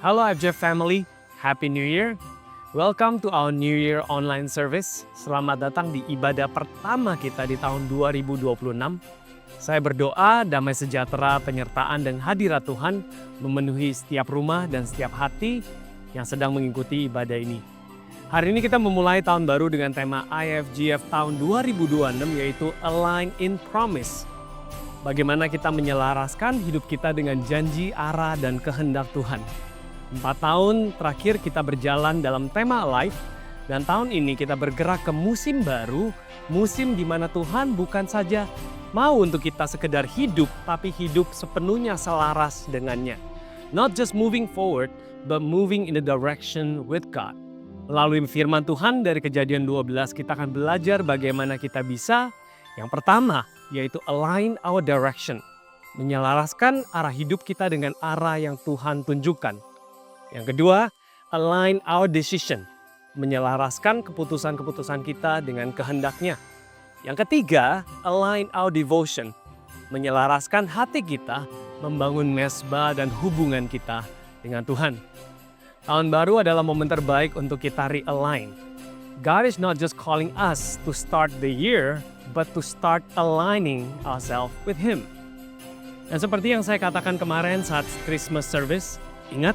Halo FJ Family, Happy New Year. Welcome to our New Year online service. Selamat datang di ibadah pertama kita di tahun 2026. Saya berdoa damai sejahtera, penyertaan dan hadirat Tuhan memenuhi setiap rumah dan setiap hati yang sedang mengikuti ibadah ini. Hari ini kita memulai tahun baru dengan tema IFGF tahun 2026 yaitu Align in Promise. Bagaimana kita menyelaraskan hidup kita dengan janji, arah, dan kehendak Tuhan. 4 tahun terakhir kita berjalan dalam tema Alive, dan tahun ini kita bergerak ke musim baru, musim di mana Tuhan bukan saja mau untuk kita sekedar hidup, tapi hidup sepenuhnya selaras dengannya. Not just moving forward, but moving in the direction with God. Melalui firman Tuhan dari Kejadian 12, kita akan belajar bagaimana kita bisa, yang pertama, yaitu align our direction. Menyelaraskan arah hidup kita dengan arah yang Tuhan tunjukkan. Yang kedua, align our decision. Menyelaraskan keputusan-keputusan kita dengan kehendaknya. Yang ketiga, align our devotion. Menyelaraskan hati kita, membangun mesbah dan hubungan kita dengan Tuhan. Tahun baru adalah momen terbaik untuk kita realign. God is not just calling us to start the year, but to start aligning ourselves with Him. Dan seperti yang saya katakan kemarin saat Christmas service, ingat,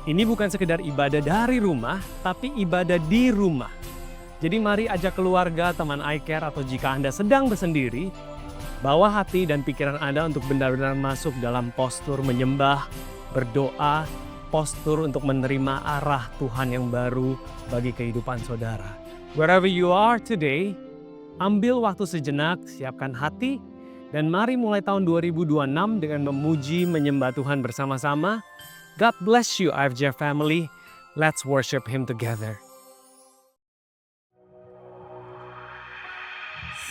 ini bukan sekedar ibadah dari rumah, tapi ibadah di rumah. Jadi mari ajak keluarga, teman iCare, atau jika Anda sedang bersendiri, bawa hati dan pikiran Anda untuk benar-benar masuk dalam postur menyembah, berdoa, postur untuk menerima arah Tuhan yang baru bagi kehidupan saudara. Wherever you are today, ambil waktu sejenak, siapkan hati, dan mari mulai tahun 2026 dengan memuji, menyembah Tuhan bersama-sama. God bless you, IFJ family. Let's worship Him together.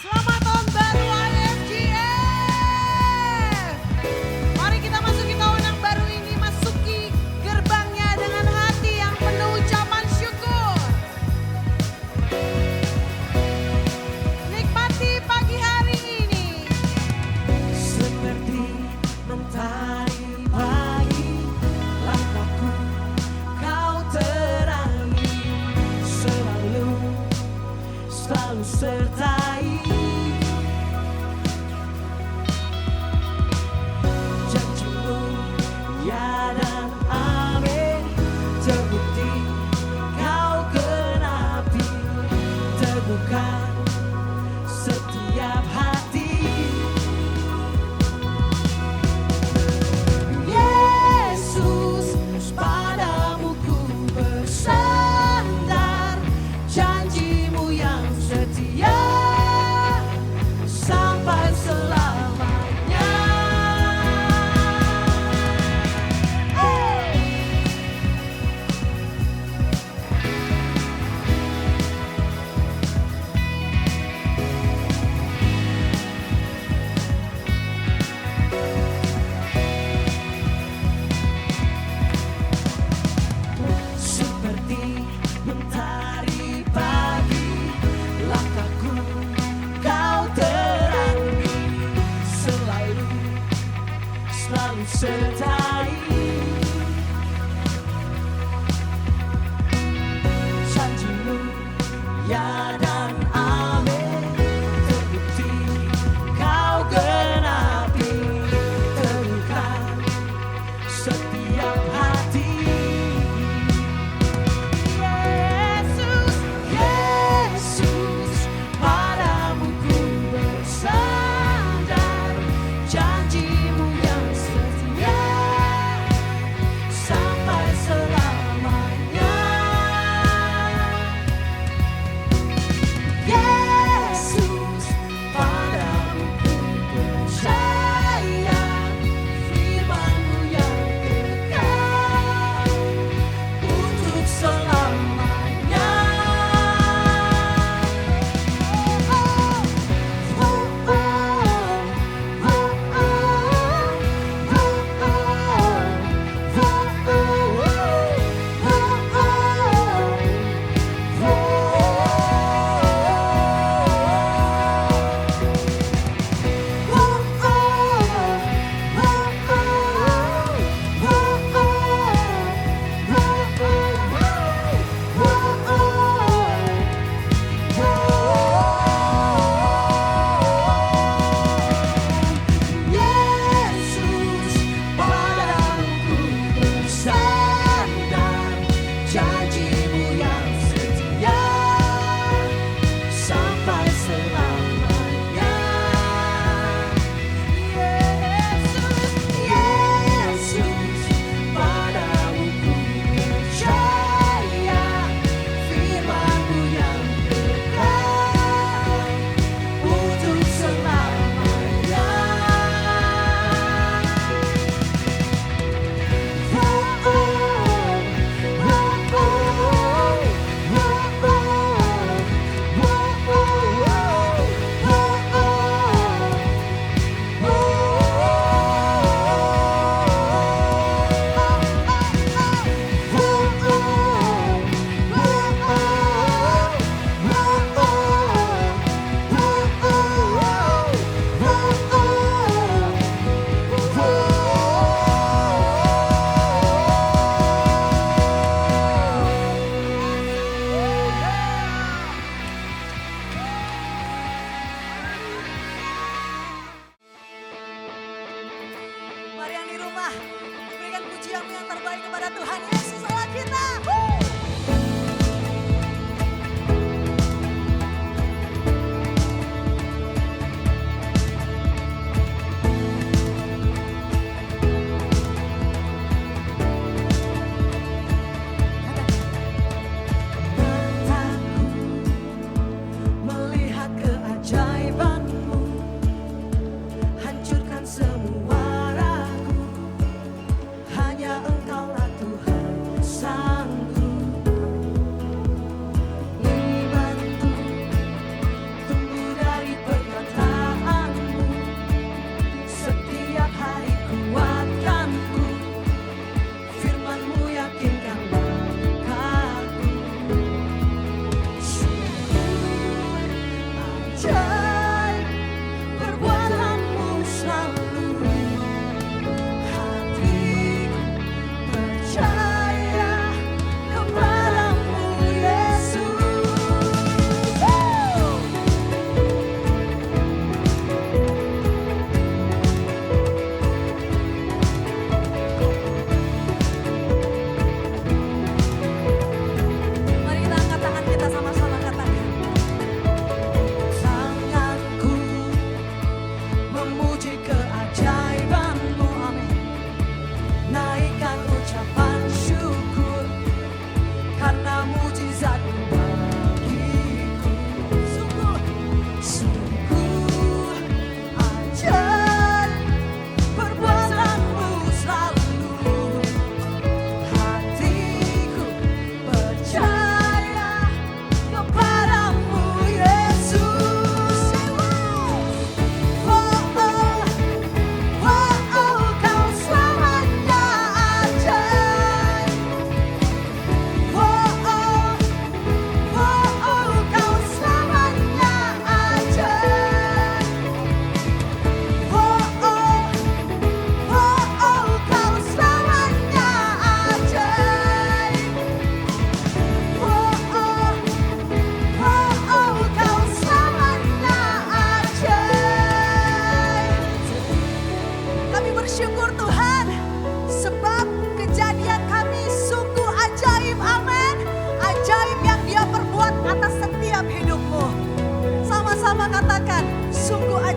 Selamat tahun baru IFGF. Mari kita masuki tahun yang baru ini, masuki gerbangnya dengan hati yang penuh ucapan syukur. Nikmati pagi hari ini. Seperti mentari pagi, langkahku kau terangi.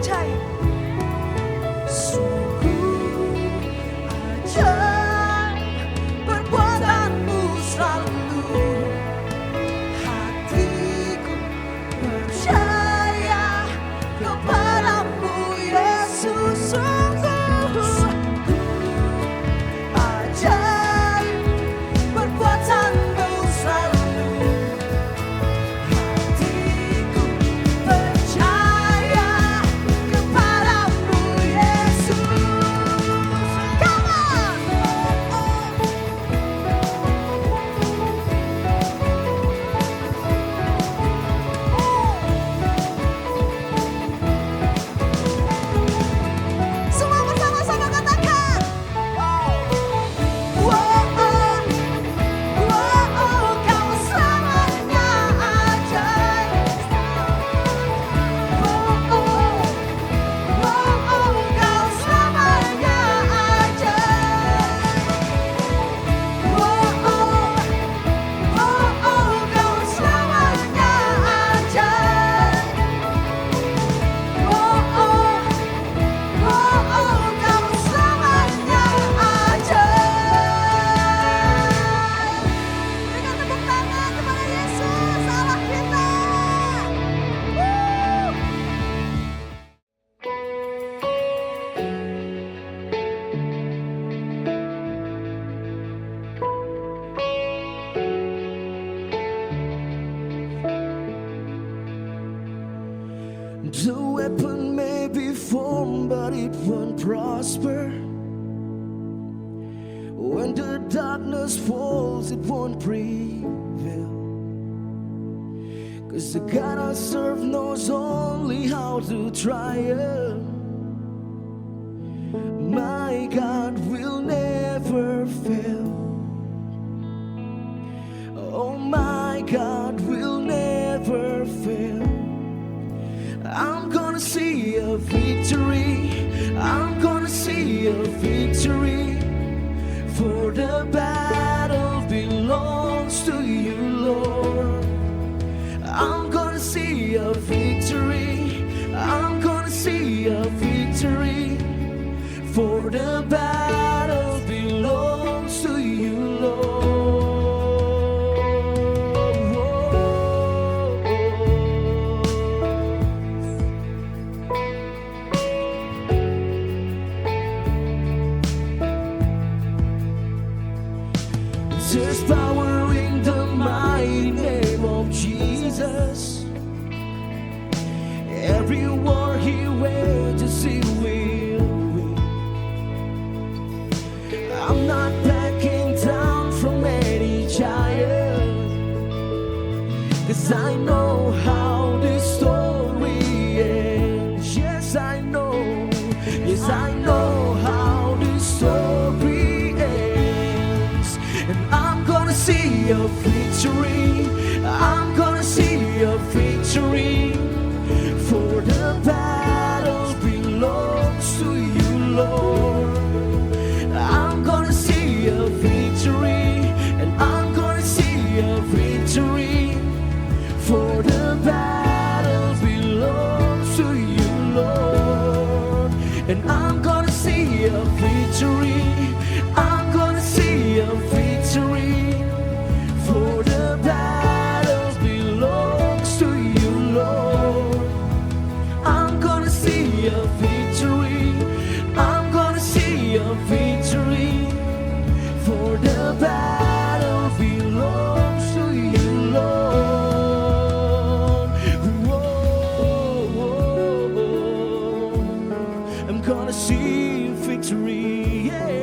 ajaib. Sungguh ajaib perbuatanmu selalu. Hatiku percaya kepadamu Yesus. Sungguh ajaib perbuatanmu selalu. Hatiku percaya kepadamu Yesus. Come on. Semua bersama-sama katakan. Kau selamanya ajaib. Kau selamanya ajaib. Kau selamanya ajaib. Kau selamanya ajaib. Berikan tepuk tangan kepada Yesus, Allah kita. The weapon may be formed, but it won't prosper. When the darkness falls, it won't prevail. 'Cause the God I serve knows only how to triumph. My God will never fail. Oh, my God will never fail. I'm gonna see a victory. I'm gonna see a victory. For the battle belongs to you, Lord. I'm gonna see a victory. I'm gonna see a victory. For the battle belongs to you, Lord. There's power in the mighty name of Jesus. Every war he wages, he will win. I'm not backing down from any giant, 'cause I know how this story ends. Yes, I know. Yes, I know how this story ends. And I'm gonna see a victory. I'm gonna see a victory. For the battle belongs to you, Lord. I'm gonna see a victory. And I'm gonna see a victory. For the battle belongs to you, Lord. And I'm gonna see a victory. I'm gonna see a victory. For the battle belongs to you, Lord. I'm gonna see a victory. I'm gonna see a victory. For the battle belongs to you, Lord. Whoa, I'm gonna see victory. Yeah.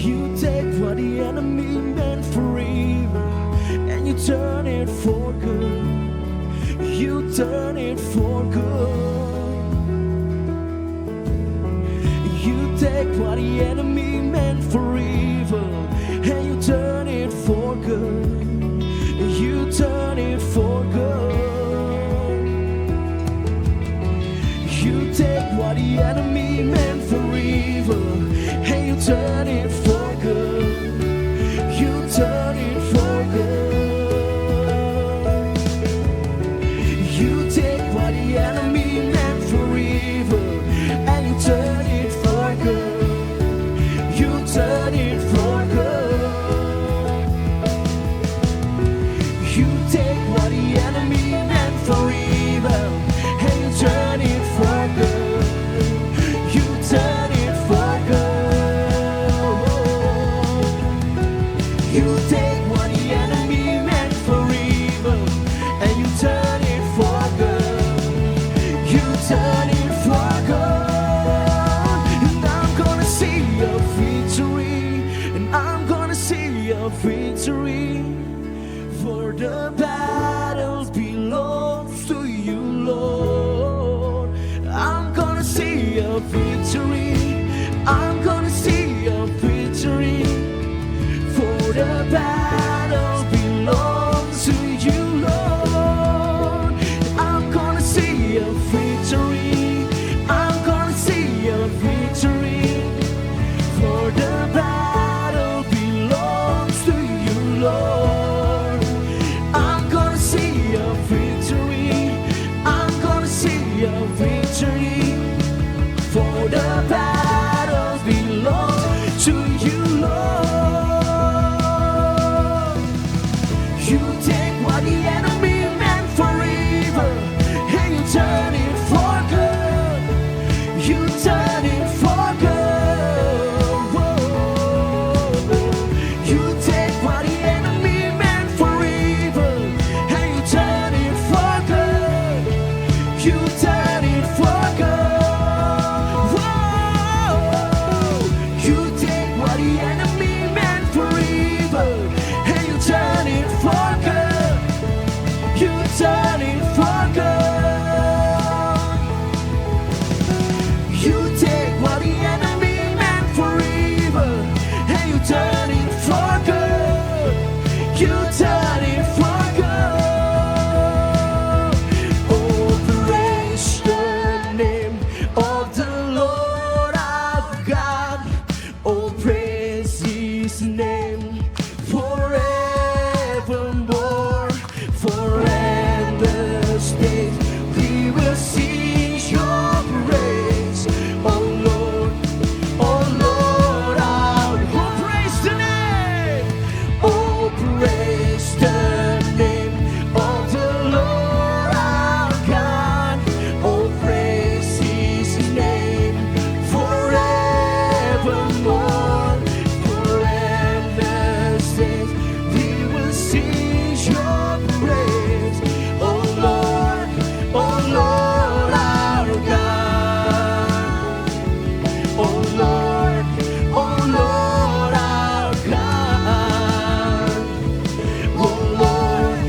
You take what the enemy meant for evil, and you turn it for good. You turn it for good. You take what the enemy meant for evil, and you turn it for good. You turn it for good. You take what the enemy meant for evil, and you turn it for good. You turn it for good. victory, for the battle belongs to you, Lord. I'm gonna see a victory, I'm gonna see a victory, for the battle belongs to you, Lord. I'm gonna see a victory, I'm gonna see a victory, for the battle belongs to you, Lord. I'm gonna see a victory, I'm gonna see a victory, for the battle belongs to you, Lord. You take what the enemy meant for evil, and you turn it for good. You turn it for good. Whoa. You take what the enemy meant for evil, and you turn it for good. You turn it for good. Whoa. You take what the enemy meant for evil, and you turn it for good. You turn it for good. You take what the enemy meant for evil, and you turn it for good. You turn it for good. Oh, praise the name of the Lord our God. Oh, praise His name forevermore. For endless days we will sing your praise. Oh Lord, our oh, praise the name. Oh, praise the name of the Lord our God. Oh, praise His name forevermore. For endless days we will sing your praise. Oh Lord, our God. Oh Lord, our God. Oh Lord,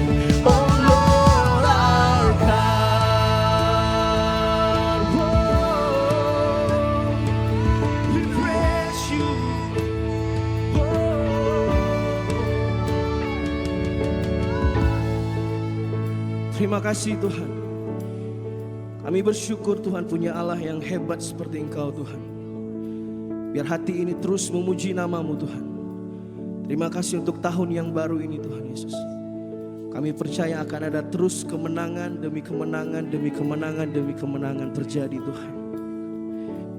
our God. Whoa. We praise you. Terima kasih Tuhan. Kami bersyukur Tuhan punya Allah yang hebat seperti Engkau Tuhan. Biar hati ini terus memuji nama-Mu Tuhan. Terima kasih untuk tahun yang baru ini Tuhan Yesus. Kami percaya akan ada terus kemenangan demi kemenangan demi kemenangan demi kemenangan terjadi Tuhan.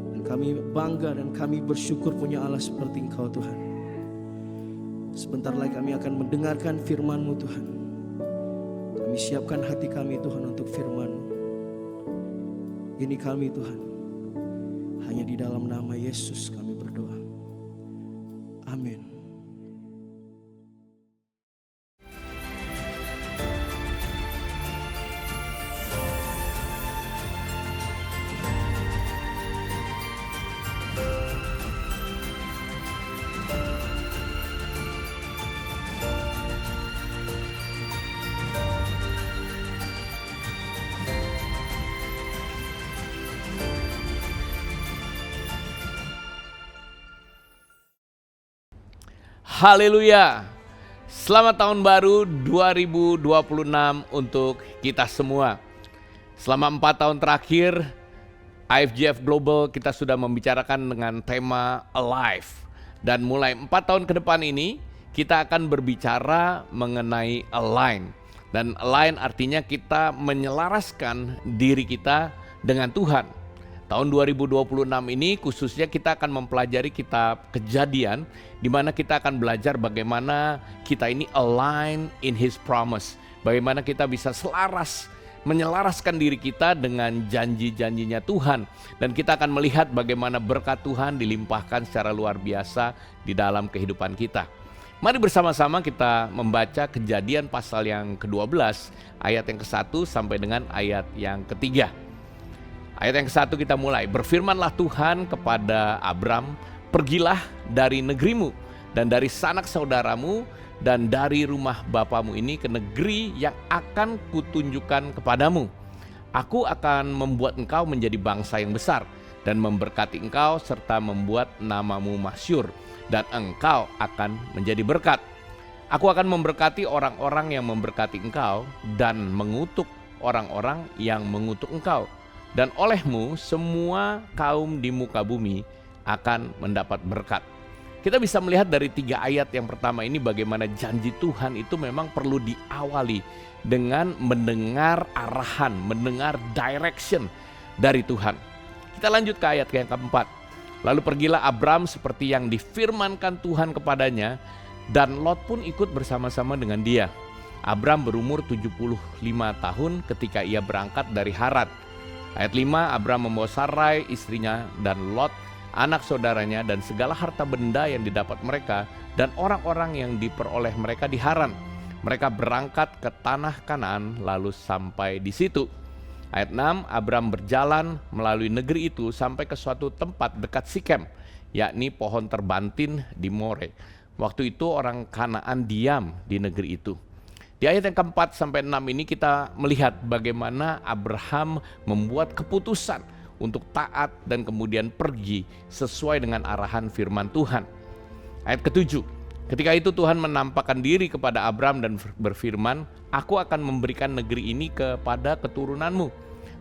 Dan kami bangga dan kami bersyukur punya Allah seperti Engkau Tuhan. Sebentar lagi kami akan mendengarkan firman-Mu Tuhan. Kami siapkan hati kami Tuhan untuk firman-Mu. Ini kami Tuhan. Hanya di dalam nama Yesus kami berdoa. Amin. Haleluya. Selamat tahun baru 2026 untuk kita semua. Selama 4 tahun terakhir, IFGF Global kita sudah membicarakan dengan tema Alive. Dan mulai 4 tahun ke depan ini, kita akan berbicara mengenai Align. Dan Align artinya kita menyelaraskan diri kita dengan Tuhan. Tahun 2026 ini khususnya kita akan mempelajari kitab Kejadian, di mana kita akan belajar bagaimana kita ini align in His promise. Bagaimana kita bisa selaras, menyelaraskan diri kita dengan janji-janjinya Tuhan. Dan kita akan melihat bagaimana berkat Tuhan dilimpahkan secara luar biasa di dalam kehidupan kita. Mari bersama-sama kita membaca Kejadian pasal yang ke-12, ayat yang ke-1 sampai dengan ayat yang ke-3. Ayat yang ke-1 kita mulai. Berfirmanlah Tuhan kepada Abram, pergilah dari negerimu dan dari sanak saudaramu dan dari rumah bapamu ini ke negeri yang akan kutunjukkan kepadamu. Aku akan membuat engkau menjadi bangsa yang besar dan memberkati engkau serta membuat namamu masyhur, dan engkau akan menjadi berkat. Aku akan memberkati orang-orang yang memberkati engkau dan mengutuk orang-orang yang mengutuk engkau. Dan olehmu semua kaum di muka bumi akan mendapat berkat. Kita bisa melihat dari 3 ayat yang pertama ini bagaimana janji Tuhan itu memang perlu diawali dengan mendengar arahan, mendengar direction dari Tuhan. Kita lanjut ke ayat yang keempat. Lalu pergilah Abram seperti yang difirmankan Tuhan kepadanya, dan Lot pun ikut bersama-sama dengan dia. Abram berumur 75 tahun ketika ia berangkat dari Haran. Ayat 5, Abram membawa Sarai istrinya dan Lot anak saudaranya dan segala harta benda yang didapat mereka dan orang-orang yang diperoleh mereka di Haran. Mereka berangkat ke tanah Kanaan lalu sampai di situ. Ayat 6, Abram berjalan melalui negeri itu sampai ke suatu tempat dekat Sikem, yakni pohon terbantin di More. Waktu itu orang Kanaan diam di negeri itu. Di ayat yang keempat sampai 6 ini kita melihat bagaimana Abraham membuat keputusan untuk taat dan kemudian pergi sesuai dengan arahan firman Tuhan. Ayat ke-7, ketika itu Tuhan menampakkan diri kepada Abram dan berfirman, aku akan memberikan negeri ini kepada keturunanmu.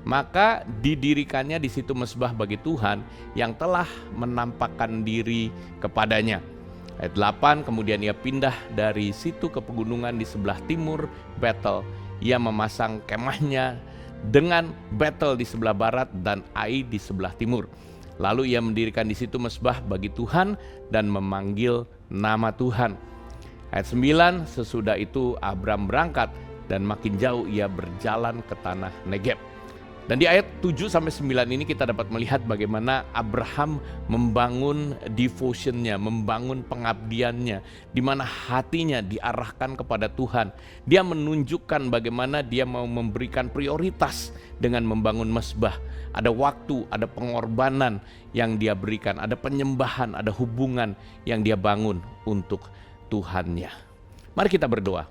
Maka didirikannya di situ mezbah bagi Tuhan yang telah menampakkan diri kepadanya. Ayat 8, kemudian ia pindah dari situ ke pegunungan di sebelah timur Betel. Ia memasang kemahnya dengan Betel di sebelah barat dan Ai di sebelah timur. Lalu ia mendirikan di situ mezbah bagi Tuhan dan memanggil nama Tuhan. Ayat 9, sesudah itu Abram berangkat dan makin jauh ia berjalan ke tanah Negeb. Dan di ayat 7-9 ini kita dapat melihat bagaimana Abraham membangun devotionnya, membangun pengabdiannya, di mana hatinya diarahkan kepada Tuhan. Dia menunjukkan bagaimana dia mau memberikan prioritas dengan membangun mezbah. Ada waktu, ada pengorbanan yang dia berikan, ada penyembahan, ada hubungan yang dia bangun untuk Tuhannya. Mari kita berdoa.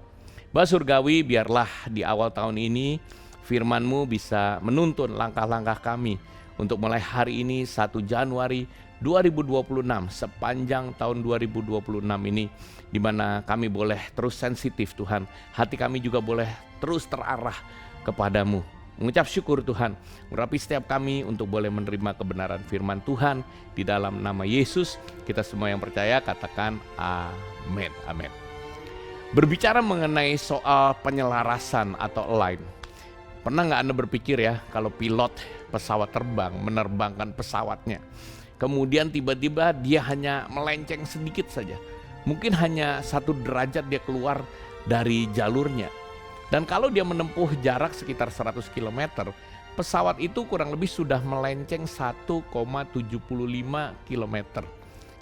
Bapa Surgawi, biarlah di awal tahun ini firman-Mu bisa menuntun langkah-langkah kami untuk mulai hari ini 1 Januari 2026 sepanjang tahun 2026 ini, di mana kami boleh terus sensitif Tuhan, hati kami juga boleh terus terarah kepadamu. Mengucap syukur Tuhan, mengurapi setiap kami untuk boleh menerima kebenaran firman Tuhan di dalam nama Yesus. Kita semua yang percaya katakan amin. Amin. Berbicara mengenai soal penyelarasan atau align, pernah nggak Anda berpikir ya, kalau pilot pesawat terbang menerbangkan pesawatnya, kemudian tiba-tiba dia hanya melenceng sedikit saja, mungkin hanya 1 derajat dia keluar dari jalurnya. Dan kalau dia menempuh jarak sekitar 100 km, pesawat itu kurang lebih sudah melenceng 1,75 km.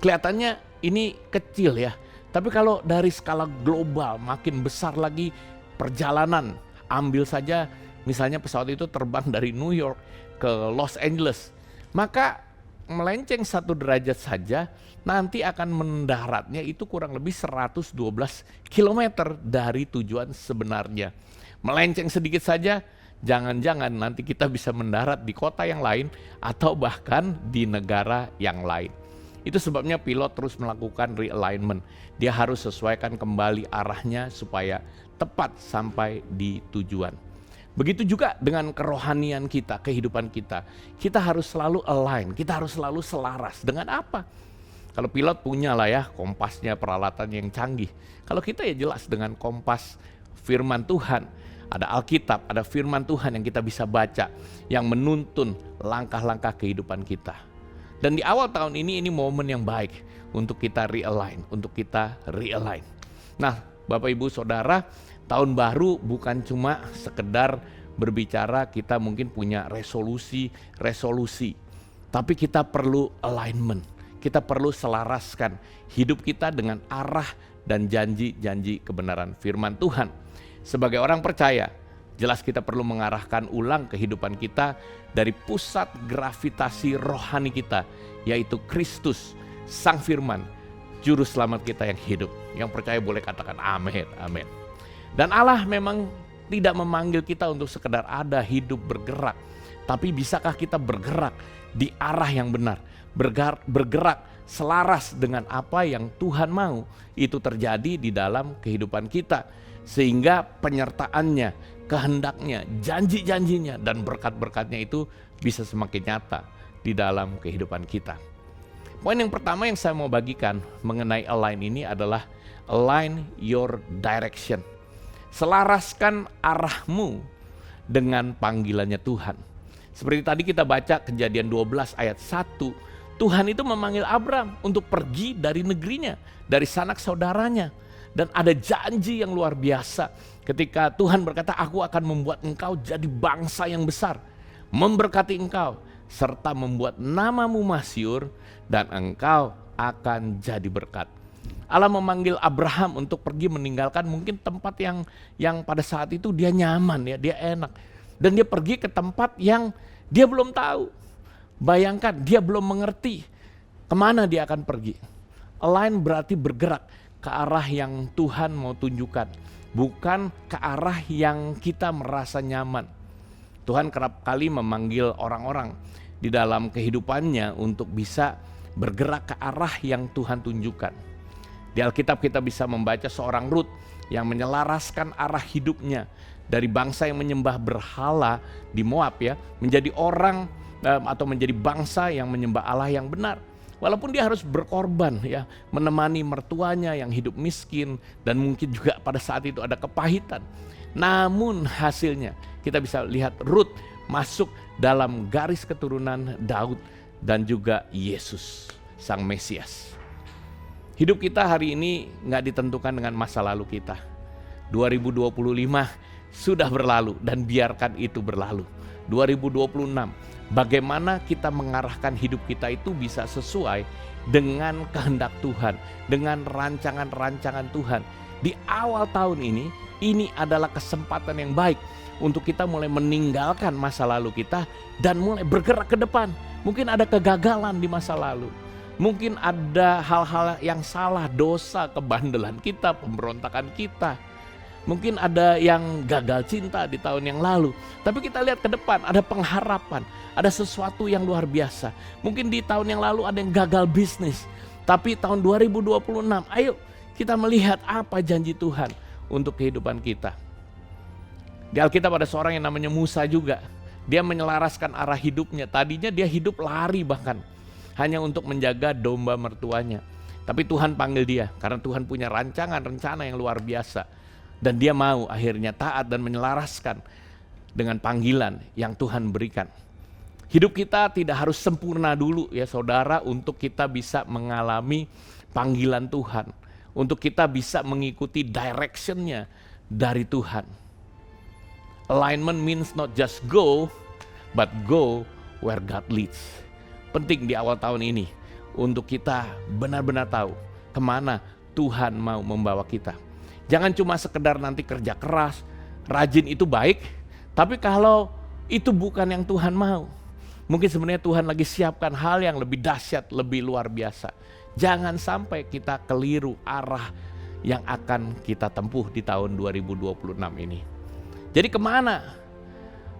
Kelihatannya ini kecil ya, tapi kalau dari skala global makin besar lagi perjalanan. Ambil saja misalnya pesawat itu terbang dari New York ke Los Angeles, maka melenceng 1 derajat saja nanti akan mendaratnya itu kurang lebih 112 km dari tujuan sebenarnya. Melenceng sedikit saja, jangan-jangan nanti kita bisa mendarat di kota yang lain atau bahkan di negara yang lain. Itu sebabnya pilot terus melakukan realignment. Dia harus sesuaikan kembali arahnya supaya tepat sampai di tujuan. Begitu juga dengan kerohanian kita, kehidupan kita. Kita harus selalu align, kita harus selalu selaras. Dengan apa? Kalau pilot punya lah ya kompasnya, peralatan yang canggih. Kalau kita ya jelas dengan kompas firman Tuhan. Ada Alkitab, ada firman Tuhan yang kita bisa baca, yang menuntun langkah-langkah kehidupan kita. Dan di awal tahun ini momen yang baik untuk kita realign, untuk kita realign. Nah, Bapak Ibu Saudara, tahun baru bukan cuma sekedar berbicara kita mungkin punya resolusi, tapi kita perlu alignment. Kita perlu selaraskan hidup kita dengan arah dan janji-janji kebenaran firman Tuhan. Sebagai orang percaya, jelas kita perlu mengarahkan ulang kehidupan kita dari pusat gravitasi rohani kita, yaitu Kristus, Sang Firman, Juru Selamat kita yang hidup. Yang percaya boleh katakan amin, amin. Dan Allah memang tidak memanggil kita untuk sekedar ada, hidup, bergerak. Tapi bisakah kita bergerak di arah yang benar? Bergerak selaras dengan apa yang Tuhan mau itu terjadi di dalam kehidupan kita. Sehingga penyertaannya, kehendaknya, janji-janjinya, dan berkat-berkatnya itu bisa semakin nyata di dalam kehidupan kita. Poin yang pertama yang saya mau bagikan mengenai align ini adalah align your direction. Selaraskan arahmu dengan panggilannya Tuhan. Seperti tadi kita baca Kejadian 12 ayat 1. Tuhan itu memanggil Abram untuk pergi dari negerinya, dari sanak saudaranya. Dan ada janji yang luar biasa ketika Tuhan berkata, aku akan membuat engkau jadi bangsa yang besar, memberkati engkau, serta membuat namamu masyhur, dan engkau akan jadi berkat. Allah memanggil Abraham untuk pergi meninggalkan mungkin tempat yang pada saat itu dia nyaman, ya, dia enak. Dan dia pergi ke tempat yang dia belum tahu. Bayangkan, dia belum mengerti kemana dia akan pergi. Align berarti bergerak ke arah yang Tuhan mau tunjukkan, bukan ke arah yang kita merasa nyaman. Tuhan kerap kali memanggil orang-orang di dalam kehidupannya untuk bisa bergerak ke arah yang Tuhan tunjukkan. Di Alkitab kita bisa membaca seorang Rut yang menyelaraskan arah hidupnya dari bangsa yang menyembah berhala di Moab, ya, menjadi orang atau menjadi bangsa yang menyembah Allah yang benar. Walaupun dia harus berkorban, ya, menemani mertuanya yang hidup miskin, dan mungkin juga pada saat itu ada kepahitan. Namun hasilnya kita bisa lihat Rut masuk dalam garis keturunan Daud dan juga Yesus, Sang Mesias. Hidup kita hari ini gak ditentukan dengan masa lalu kita. 2025 sudah berlalu dan biarkan itu berlalu. 2026, bagaimana kita mengarahkan hidup kita itu bisa sesuai dengan kehendak Tuhan, dengan rancangan-rancangan Tuhan. Di awal tahun ini adalah kesempatan yang baik untuk kita mulai meninggalkan masa lalu kita dan mulai bergerak ke depan. Mungkin ada kegagalan di masa lalu. Mungkin ada hal-hal yang salah, dosa, kebandelan kita, pemberontakan kita. Mungkin ada yang gagal cinta di tahun yang lalu. Tapi kita lihat ke depan, ada pengharapan, ada sesuatu yang luar biasa. Mungkin di tahun yang lalu ada yang gagal bisnis. Tapi tahun 2026, ayo kita melihat apa janji Tuhan untuk kehidupan kita. Di Alkitab ada seorang yang namanya Musa juga. Dia menyelaraskan arah hidupnya. Tadinya dia hidup lari bahkan, hanya untuk menjaga domba mertuanya. Tapi Tuhan panggil dia karena Tuhan punya rancangan, rencana yang luar biasa. Dan dia mau akhirnya taat dan menyelaraskan dengan panggilan yang Tuhan berikan. Hidup kita tidak harus sempurna dulu, ya saudara, untuk kita bisa mengalami panggilan Tuhan. Untuk kita bisa mengikuti direction-nya dari Tuhan. Alignment means not just go, but go where God leads. Penting di awal tahun ini untuk kita benar-benar tahu kemana Tuhan mau membawa kita. Jangan cuma sekedar nanti kerja keras, rajin itu baik, tapi kalau itu bukan yang Tuhan mau, mungkin sebenarnya Tuhan lagi siapkan hal yang lebih dahsyat, lebih luar biasa. Jangan sampai kita keliru arah yang akan kita tempuh di tahun 2026 ini. Jadi kemana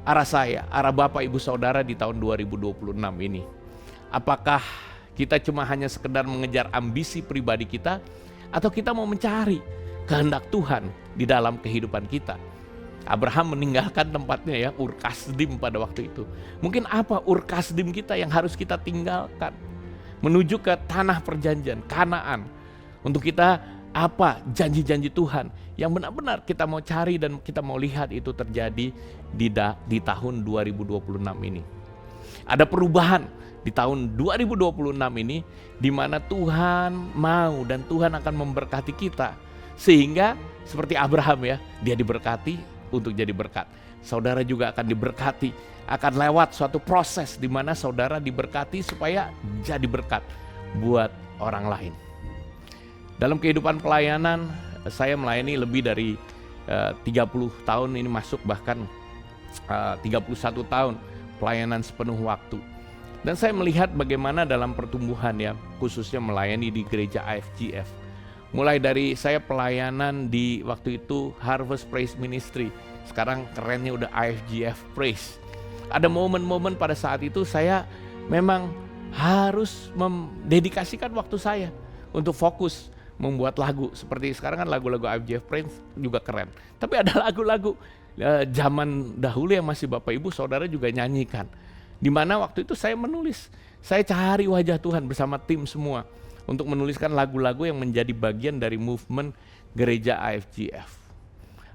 arah saya, arah Bapak Ibu Saudara di tahun 2026 ini? Apakah kita cuma hanya sekedar mengejar ambisi pribadi kita, atau kita mau mencari kehendak Tuhan di dalam kehidupan kita? Abraham meninggalkan tempatnya, ya, Ur Kasdim pada waktu itu. Mungkin apa Ur Kasdim kita yang harus kita tinggalkan menuju ke tanah perjanjian Kanaan? Untuk kita apa janji-janji Tuhan yang benar-benar kita mau cari dan kita mau lihat itu terjadi di tahun 2026 ini. Ada perubahan di tahun 2026 ini di mana Tuhan mau dan Tuhan akan memberkati kita, sehingga seperti Abraham, ya, dia diberkati untuk jadi berkat. Saudara juga akan diberkati, akan lewat suatu proses di mana saudara diberkati supaya jadi berkat buat orang lain. Dalam kehidupan pelayanan, saya melayani lebih dari 30 tahun ini, masuk bahkan 31 tahun pelayanan sepenuh waktu. Dan saya melihat bagaimana dalam pertumbuhan ya, khususnya melayani di gereja IFGF. Mulai dari saya pelayanan di waktu itu Harvest Praise Ministry, sekarang kerennya udah IFGF Praise. Ada momen-momen pada saat itu saya memang harus mendedikasikan waktu saya untuk fokus membuat lagu. Seperti sekarang kan lagu-lagu IFGF Praise juga keren. Tapi ada lagu-lagu zaman dahulu yang masih Bapak Ibu Saudara juga nyanyikan. Di mana waktu itu saya menulis, saya cari wajah Tuhan bersama tim semua untuk menuliskan lagu-lagu yang menjadi bagian dari movement gereja IFGF.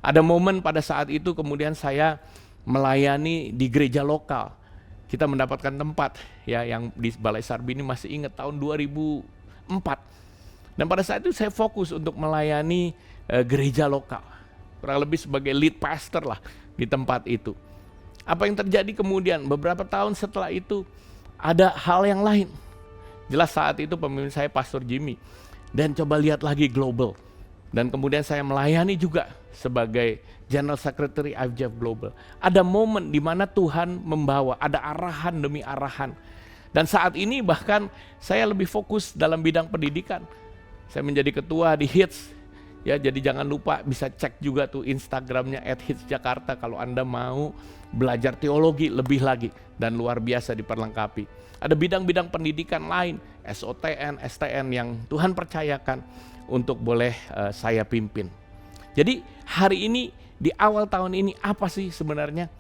Ada momen pada saat itu kemudian saya melayani di gereja lokal. Kita mendapatkan tempat ya yang di Balai Sarbi ini, masih ingat tahun 2004. Dan pada saat itu saya fokus untuk melayani gereja lokal. Kurang lebih sebagai lead pastor lah di tempat itu. Apa yang terjadi kemudian beberapa tahun setelah itu ada hal yang lain. Jelas saat itu pemimpin saya Pastor Jimmy. Dan coba lihat lagi global. Dan kemudian saya melayani juga sebagai General Secretary IFGF Global. Ada momen di mana Tuhan membawa, ada arahan demi arahan. Dan saat ini bahkan saya lebih fokus dalam bidang pendidikan. Saya menjadi ketua di HITS. Ya, jadi jangan lupa bisa cek juga tuh Instagramnya @hitsjakarta kalau Anda mau belajar teologi lebih lagi dan luar biasa diperlengkapi. Ada bidang-bidang pendidikan lain, SOTN, STN yang Tuhan percayakan untuk boleh saya pimpin. Jadi hari ini di awal tahun ini apa sih sebenarnya?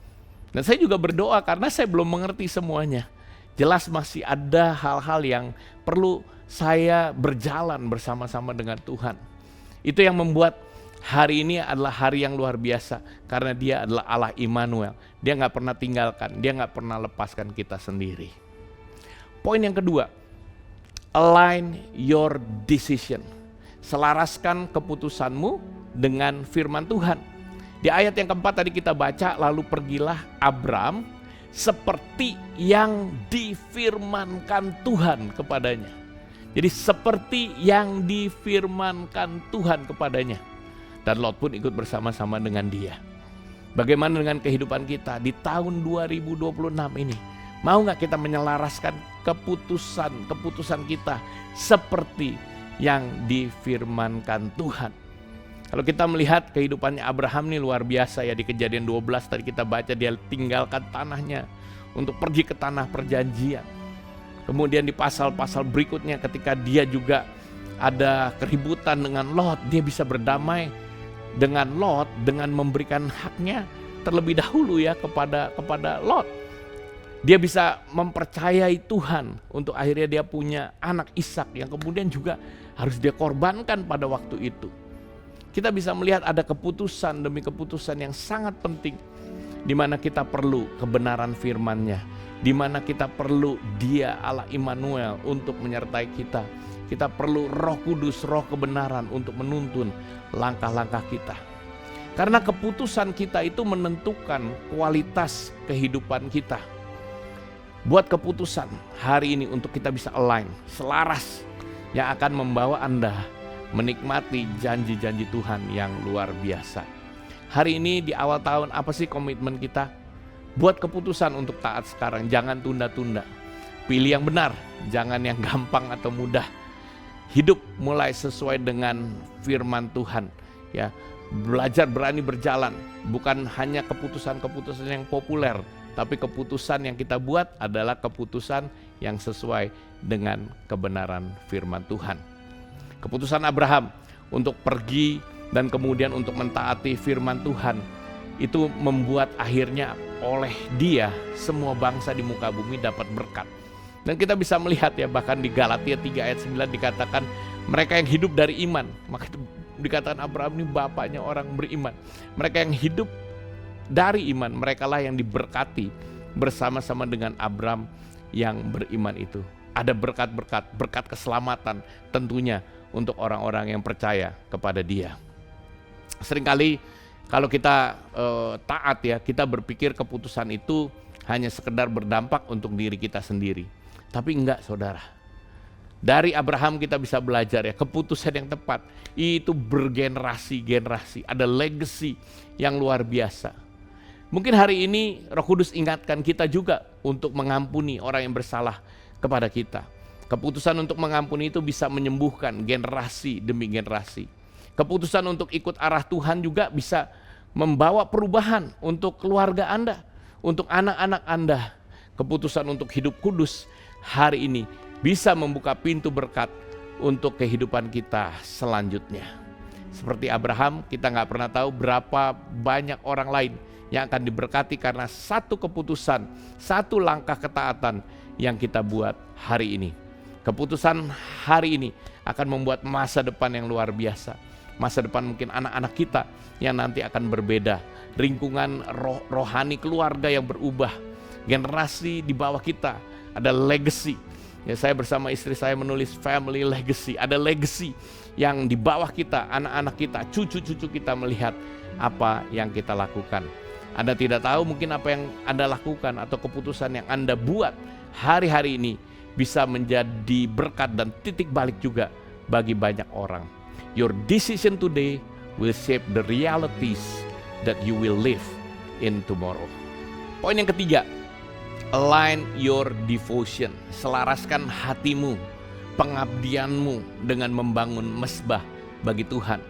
Dan saya juga berdoa karena saya belum mengerti semuanya. Jelas masih ada hal-hal yang perlu saya berjalan bersama-sama dengan Tuhan. Itu yang membuat hari ini adalah hari yang luar biasa karena Dia adalah Allah Immanuel. Dia nggak pernah tinggalkan, Dia nggak pernah lepaskan kita sendiri. Poin yang kedua, align your decision. Selaraskan keputusanmu dengan firman Tuhan. Di ayat yang keempat tadi kita baca, lalu pergilah Abram seperti yang difirmankan Tuhan kepadanya. Jadi seperti yang difirmankan Tuhan kepadanya. Dan Lot pun ikut bersama-sama dengan dia. Bagaimana dengan kehidupan kita di tahun 2026 ini? Mau gak kita menyelaraskan keputusan kita seperti yang difirmankan Tuhan? Kalau kita melihat kehidupannya Abraham ini luar biasa ya. Di Kejadian 12 tadi kita baca dia tinggalkan tanahnya untuk pergi ke tanah perjanjian. Kemudian di pasal-pasal berikutnya ketika dia juga ada keributan dengan Lot, dia bisa berdamai dengan Lot dengan memberikan haknya terlebih dahulu ya kepada Lot. Dia bisa mempercayai Tuhan untuk akhirnya dia punya anak Ishak yang kemudian juga harus dia korbankan pada waktu itu. Kita bisa melihat ada keputusan demi keputusan yang sangat penting di mana kita perlu kebenaran firman-Nya. Di mana kita perlu Dia Allah Immanuel untuk menyertai kita. Kita perlu Roh Kudus, Roh kebenaran untuk menuntun langkah-langkah kita. Karena keputusan kita itu menentukan kualitas kehidupan kita. Buat keputusan hari ini untuk kita bisa align, selaras yang akan membawa Anda menikmati janji-janji Tuhan yang luar biasa. Hari ini di awal tahun apa sih komitmen kita? Buat keputusan untuk taat sekarang, jangan tunda-tunda. Pilih yang benar, jangan yang gampang atau mudah. Hidup mulai sesuai dengan firman Tuhan. Ya, belajar berani berjalan, bukan hanya keputusan-keputusan yang populer, tapi keputusan yang kita buat adalah keputusan yang sesuai dengan kebenaran firman Tuhan. Keputusan Abraham untuk pergi dan kemudian untuk mentaati firman Tuhan itu membuat akhirnya oleh dia semua bangsa di muka bumi dapat berkat. Dan kita bisa melihat ya, bahkan di Galatia 3 ayat 9 dikatakan mereka yang hidup dari iman. Maka itu dikatakan Abraham ini bapaknya orang beriman. Mereka yang hidup dari iman, merekalah yang diberkati bersama-sama dengan Abraham yang beriman itu. Ada berkat-berkat, berkat keselamatan tentunya untuk orang-orang yang percaya kepada Dia. Seringkali kalau kita taat ya, kita berpikir keputusan itu hanya sekedar berdampak untuk diri kita sendiri. Tapi enggak saudara. Dari Abraham kita bisa belajar ya, keputusan yang tepat itu bergenerasi-generasi. Ada legacy yang luar biasa. Mungkin hari ini Roh Kudus ingatkan kita juga untuk mengampuni orang yang bersalah kepada kita. Keputusan untuk mengampuni itu bisa menyembuhkan generasi demi generasi. Keputusan untuk ikut arah Tuhan juga bisa membawa perubahan untuk keluarga Anda, untuk anak-anak Anda. Keputusan untuk hidup kudus hari ini bisa membuka pintu berkat untuk kehidupan kita selanjutnya. Seperti Abraham, kita nggak pernah tahu berapa banyak orang lain yang akan diberkati karena satu keputusan, satu langkah ketaatan yang kita buat hari ini. Keputusan hari ini akan membuat masa depan yang luar biasa. Masa depan mungkin anak-anak kita yang nanti akan berbeda. Lingkungan rohani keluarga yang berubah. Generasi di bawah kita ada legacy. Ya, saya bersama istri saya menulis family legacy. Ada legacy yang di bawah kita, anak-anak kita, cucu-cucu kita melihat apa yang kita lakukan. Anda tidak tahu mungkin apa yang Anda lakukan atau keputusan yang Anda buat hari-hari ini bisa menjadi berkat dan titik balik juga bagi banyak orang. Your decision today will shape the realities that you will live in tomorrow. Poin yang ketiga, align your devotion. Selaraskan hatimu, pengabdianmu dengan membangun mesbah bagi Tuhan.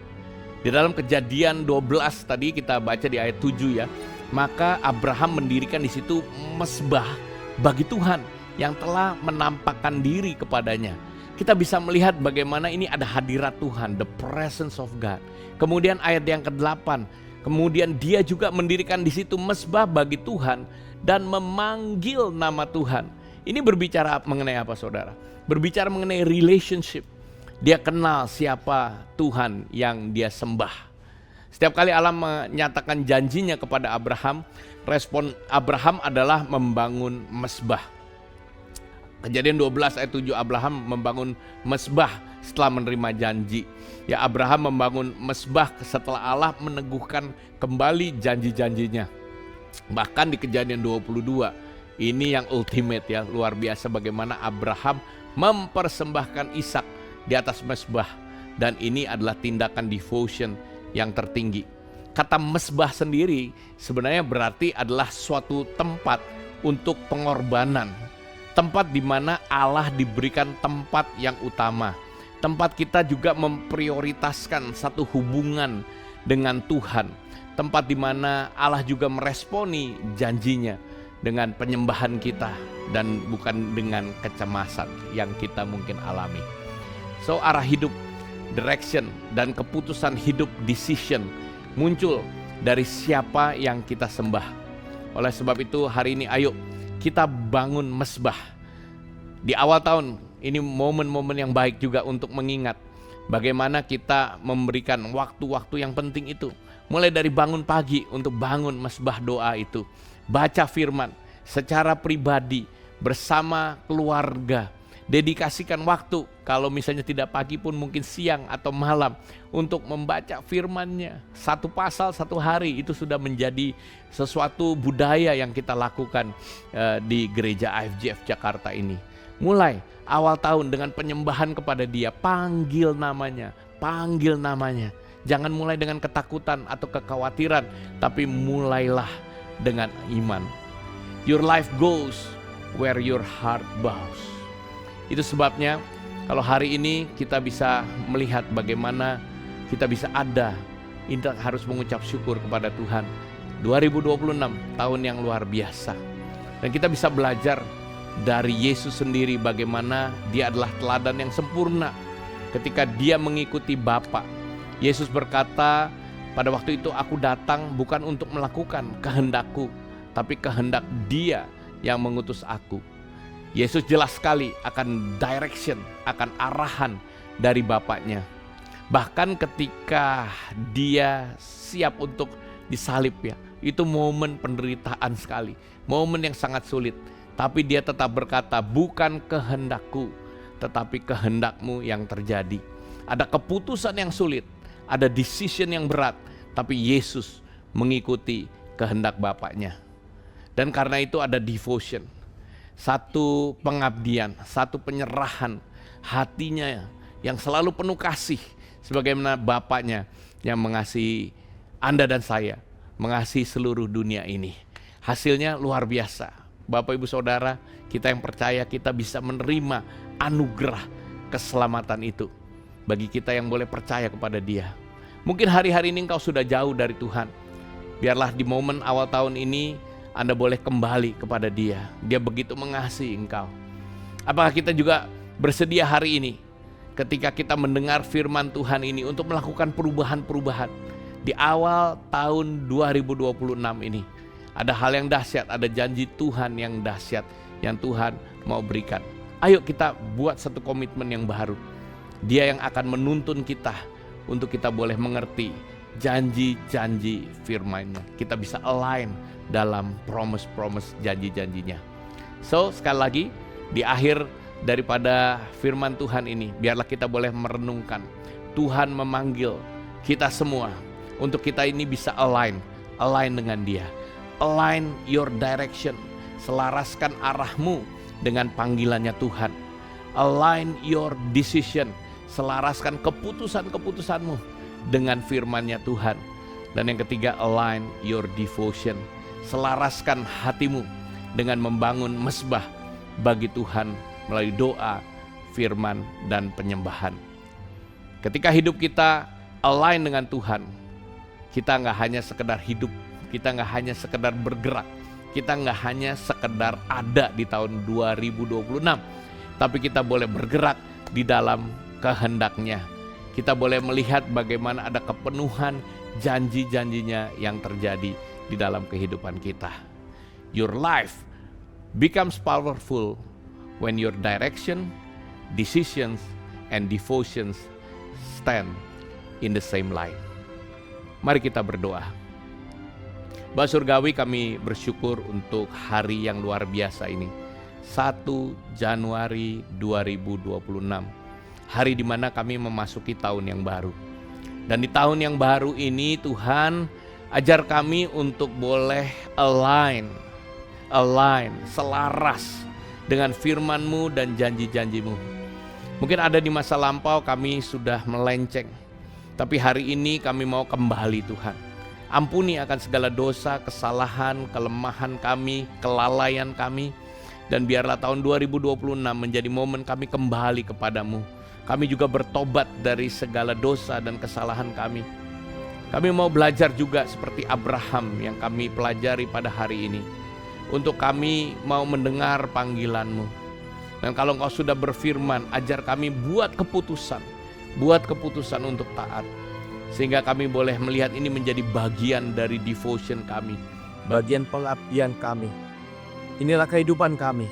Di dalam Kejadian 12 tadi kita baca di ayat 7 ya. Maka Abraham mendirikan di situ mesbah bagi Tuhan yang telah menampakkan diri kepadanya. Kita bisa melihat bagaimana ini ada hadirat Tuhan, the presence of God. Kemudian ayat yang ke-8, kemudian dia juga mendirikan di situ mesbah bagi Tuhan dan memanggil nama Tuhan. Ini berbicara mengenai apa, saudara? Berbicara mengenai relationship. Dia kenal siapa Tuhan yang dia sembah. Setiap kali Allah menyatakan janjinya kepada Abraham, respon Abraham adalah membangun mesbah. Kejadian 12 ayat 7, Abraham membangun mesbah setelah menerima janji. Ya, Abraham membangun mesbah setelah Allah meneguhkan kembali janji-janjinya. Bahkan di Kejadian 22, ini yang ultimate ya, luar biasa bagaimana Abraham mempersembahkan Ishak di atas mesbah. Dan ini adalah tindakan devotion yang tertinggi. Kata mesbah sendiri sebenarnya berarti adalah suatu tempat untuk pengorbanan. Tempat di mana Allah diberikan tempat yang utama. Tempat kita juga memprioritaskan satu hubungan dengan Tuhan. Tempat di mana Allah juga meresponi janjinya dengan penyembahan kita dan bukan dengan kecemasan yang kita mungkin alami. So arah hidup, direction dan keputusan hidup, decision muncul dari siapa yang kita sembah. Oleh sebab itu hari ini ayo kita bangun mesbah. Di awal tahun ini momen-momen yang baik juga untuk mengingat bagaimana kita memberikan waktu-waktu yang penting itu. Mulai dari bangun pagi untuk bangun mesbah doa itu. Baca firman secara pribadi bersama keluarga. Dedikasikan waktu, kalau misalnya tidak pagi pun mungkin siang atau malam untuk membaca firman-Nya. Satu pasal satu hari itu sudah menjadi sesuatu budaya yang kita lakukan di gereja IFGF Jakarta ini. Mulai awal tahun dengan penyembahan kepada Dia, panggil namanya, panggil namanya. Jangan mulai dengan ketakutan atau kekhawatiran, tapi mulailah dengan iman. Your life goes where your heart bows. Itu sebabnya kalau hari ini kita bisa melihat bagaimana kita bisa ada, kita harus mengucap syukur kepada Tuhan. 2026 tahun yang luar biasa. Dan kita bisa belajar dari Yesus sendiri bagaimana Dia adalah teladan yang sempurna ketika Dia mengikuti Bapa. Yesus berkata, pada waktu itu aku datang bukan untuk melakukan kehendakku, tapi kehendak Dia yang mengutus aku. Yesus jelas sekali akan direction, akan arahan dari Bapaknya. Bahkan ketika Dia siap untuk disalib ya, itu momen penderitaan sekali, momen yang sangat sulit. Tapi Dia tetap berkata, bukan kehendakku, tetapi kehendakmu yang terjadi. Ada keputusan yang sulit, ada decision yang berat, tapi Yesus mengikuti kehendak Bapaknya. Dan karena itu ada devotion. Satu pengabdian, satu penyerahan hatinya yang selalu penuh kasih sebagaimana Bapaknya yang mengasihi Anda dan saya mengasihi seluruh dunia ini. Hasilnya luar biasa. Bapak Ibu Saudara, kita yang percaya kita bisa menerima anugerah keselamatan itu. Bagi kita yang boleh percaya kepada Dia. Mungkin hari-hari ini engkau sudah jauh dari Tuhan. Biarlah di momen awal tahun ini Anda boleh kembali kepada Dia. Dia begitu mengasihi engkau. Apakah kita juga bersedia hari ini ketika kita mendengar firman Tuhan ini untuk melakukan perubahan-perubahan di awal tahun 2026 ini? Ada hal yang dahsyat, ada janji Tuhan yang dahsyat yang Tuhan mau berikan. Ayo kita buat satu komitmen yang baru. Dia yang akan menuntun kita untuk kita boleh mengerti janji-janji firman-Nya. Kita bisa align dalam promise-promise janji-janjinya. So sekali lagi di akhir daripada firman Tuhan ini, biarlah kita boleh merenungkan. Tuhan memanggil kita semua untuk kita ini bisa align dengan Dia. Align your direction, selaraskan arahmu dengan panggilannya Tuhan. Align your decision, selaraskan keputusan-keputusanmu dengan firman-Nya Tuhan. Dan yang ketiga, align your devotion, selaraskan hatimu dengan membangun mesbah bagi Tuhan melalui doa, firman, dan penyembahan. Ketika hidup kita align dengan Tuhan, kita nggak hanya sekedar hidup, kita nggak hanya sekedar bergerak, kita nggak hanya sekedar ada di tahun 2026, tapi kita boleh bergerak di dalam kehendak-Nya. Kita boleh melihat bagaimana ada kepenuhan janji-janjinya yang terjadi di dalam kehidupan kita. Your life becomes powerful when your direction, decisions, and devotions stand in the same line. Mari kita berdoa. Bapa Surgawi, kami bersyukur untuk hari yang luar biasa ini. 1 Januari 2026. Hari di mana kami memasuki tahun yang baru. Dan di tahun yang baru ini Tuhan ajar kami untuk boleh align, selaras dengan firman-Mu dan janji-janji-Mu. Mungkin ada di masa lampau kami sudah melenceng, tapi hari ini kami mau kembali Tuhan. Ampuni akan segala dosa, kesalahan, kelemahan kami, kelalaian kami. Dan biarlah tahun 2026 menjadi momen kami kembali kepadamu. Kami juga bertobat dari segala dosa dan kesalahan kami. Kami mau belajar juga seperti Abraham yang kami pelajari pada hari ini. Untuk kami mau mendengar panggilan-Mu. Dan kalau Engkau sudah berfirman, ajar kami buat keputusan untuk taat. Sehingga kami boleh melihat ini menjadi bagian dari devotion kami. Bagian pengabdian kami. Inilah kehidupan kami.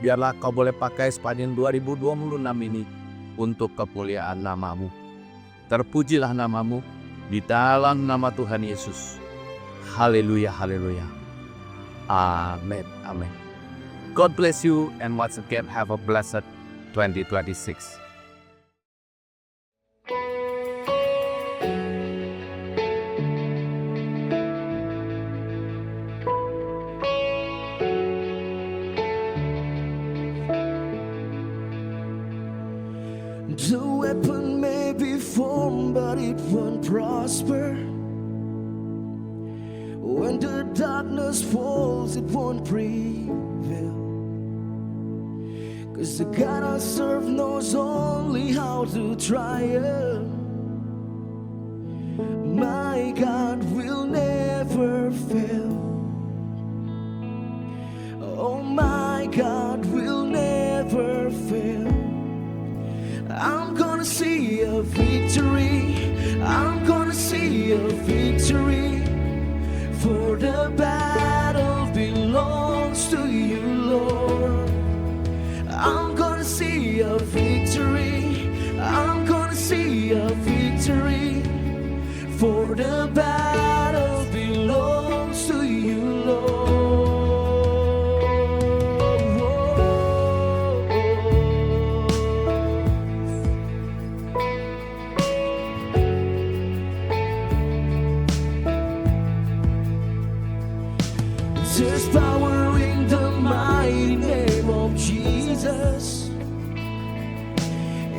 Biarlah Kau boleh pakai sepanjang 2026 ini untuk kemuliaan nama-Mu. Terpujilah nama-Mu di dalam nama Tuhan Yesus. Haleluya, haleluya. Amin, amin. God bless you and once again have a blessed 2026. The weapon may be formed, but it won't prosper. When the darkness falls, it won't prevail. 'Cause the God I serve knows only how to triumph. My God will never fail. Oh, my God will never fail. I'm gonna see a victory. I'm gonna see a victory. For the battle belongs to you, Lord. I'm gonna see a victory. I'm gonna see a victory. For the battle belongs to you, Lord. There's power in the mighty name of Jesus.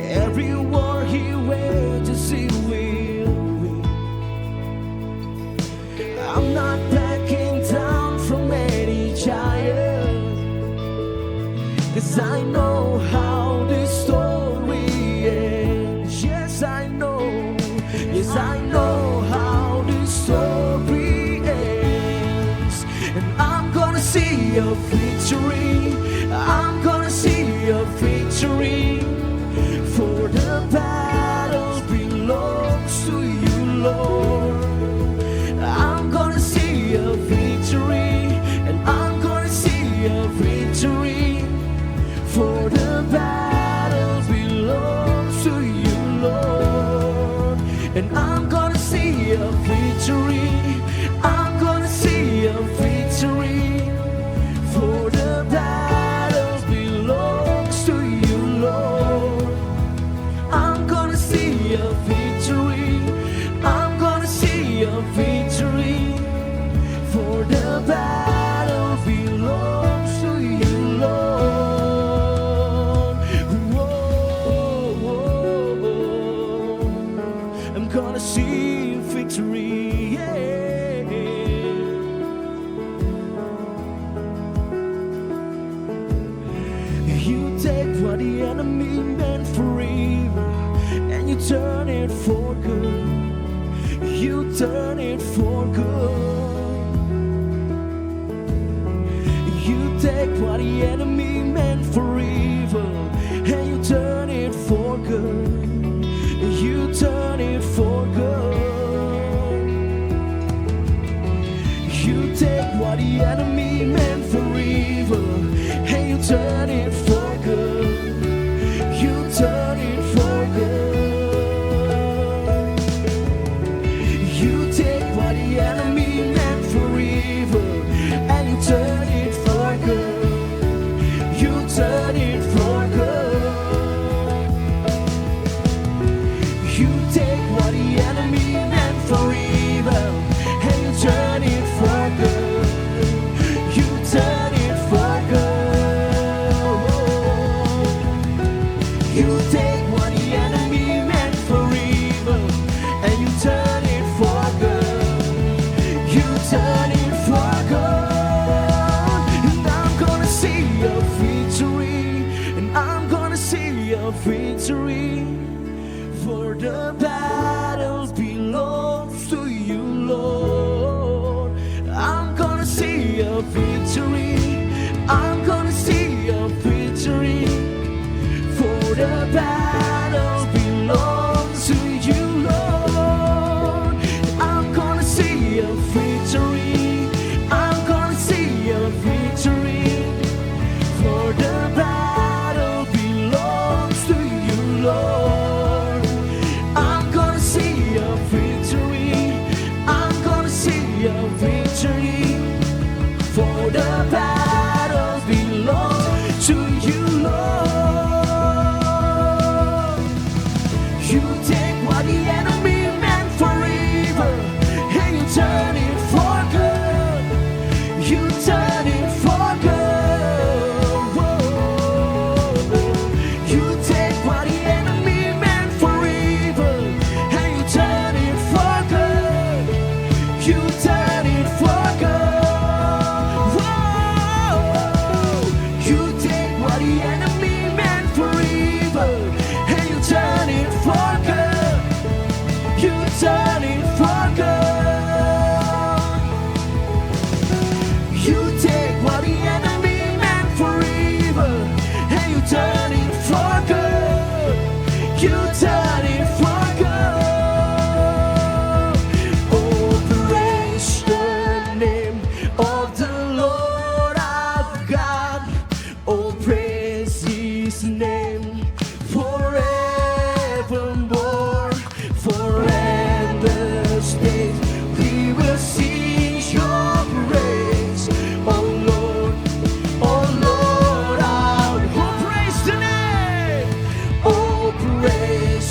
Every war He wages, He will win. I'm I know how this story ends. Yes, I know. Yes, I know how this story ends. And I'm gonna see a victory. I'm gonna see a victory. For the battle belongs to you, Lord. I'm gonna see a victory, and I'm gonna see a victory. For the battle belongs to you, Lord. And I'm gonna see a victory. I'm gonna see a victory. For the battle belongs to you, Lord. I'm gonna see a victory. I'm gonna see a victory. For the battle belongs to you, Lord. Whoa, I'm gonna see victory. Yeah. You take what the enemy meant for evil, and you turn it for good. You turn it for good. You take what the enemy meant for evil, and you turn it for good. You turn it for good. You take what the enemy meant for evil, and you turn it for good. You turn it for good. You take what the enemy meant for evil, and you turn it for good. You turn it for good. You take what the enemy meant for evil, and you turn it for good. You turn it for good. You take what the enemy meant for evil, and you turn it for good. You turn it for good. And I'm gonna see a victory. And I'm gonna see a victory. For the battle belongs to you, Lord. I'm gonna see a victory. I'm gonna see a victory. For the battle belongs to you, Lord. I'm gonna see a victory. I'm gonna see a victory. For the battle belongs to you, Lord. I'm gonna see a victory. I'm gonna see a victory. For the battle belongs to you, Lord. You take what the enemy meant for evil, and you turn it for good. You turn it for good. Whoa. You take what the enemy meant for evil, and you turn it for good. You turn it for good. Whoa. You take what the enemy meant for evil, and you turn it for good. You turn it for good. You take what the enemy meant for evil, and you turn it for good. You turn it for good. Oh, praise the name of the Lord our God. Oh, praise His name forevermore. For endless days we will sing your praise. Oh Lord, our oh, praise the name. Oh, praise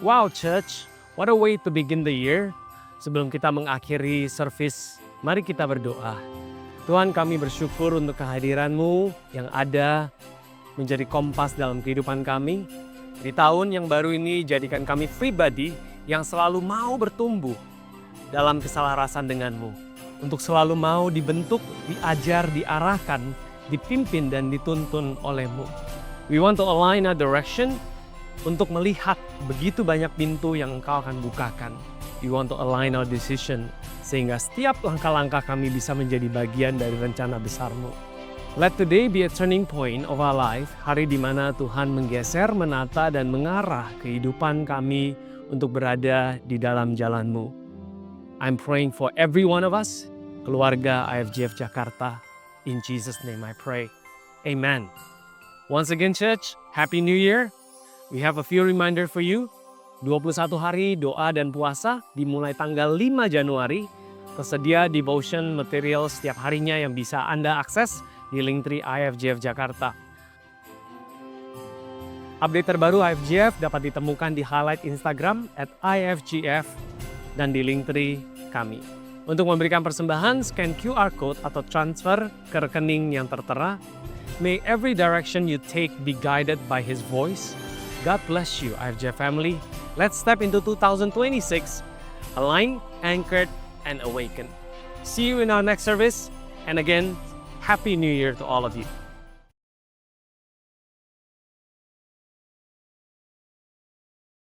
Wow church, what a way to begin the year. Sebelum kita mengakhiri service, mari kita berdoa. Tuhan, kami bersyukur untuk kehadiran-Mu yang ada menjadi kompas dalam kehidupan kami. Di tahun yang baru ini, jadikan kami pribadi yang selalu mau bertumbuh dalam keselarasan dengan-Mu. Untuk selalu mau dibentuk, diajar, diarahkan, dipimpin, dan dituntun oleh-Mu. We want to align our direction untuk melihat begitu banyak pintu yang Engkau akan bukakan. We want to align our decision sehingga setiap langkah-langkah kami bisa menjadi bagian dari rencana besar-Mu. Let today be a turning point of our life, hari di mana Tuhan menggeser, menata, dan mengarah kehidupan kami untuk berada di dalam jalan-Mu. I'm praying for every one of us, keluarga IFGF Jakarta. In Jesus' name I pray. Amen. Once again, church, Happy New Year. We have a few reminder for you. 21 hari doa dan puasa dimulai tanggal 5 Januari. Tersedia devotion material setiap harinya yang bisa Anda akses di Linktree IFGF Jakarta. Update terbaru IFGF dapat ditemukan di highlight Instagram @IFGF dan di Linktree kami. Untuk memberikan persembahan, scan QR code atau transfer ke rekening yang tertera. May every direction you take be guided by His voice. God bless you, IFGF family. Let's step into 2026, aligned, anchored, and awakened. See you in our next service. And again, Happy New Year to all of you.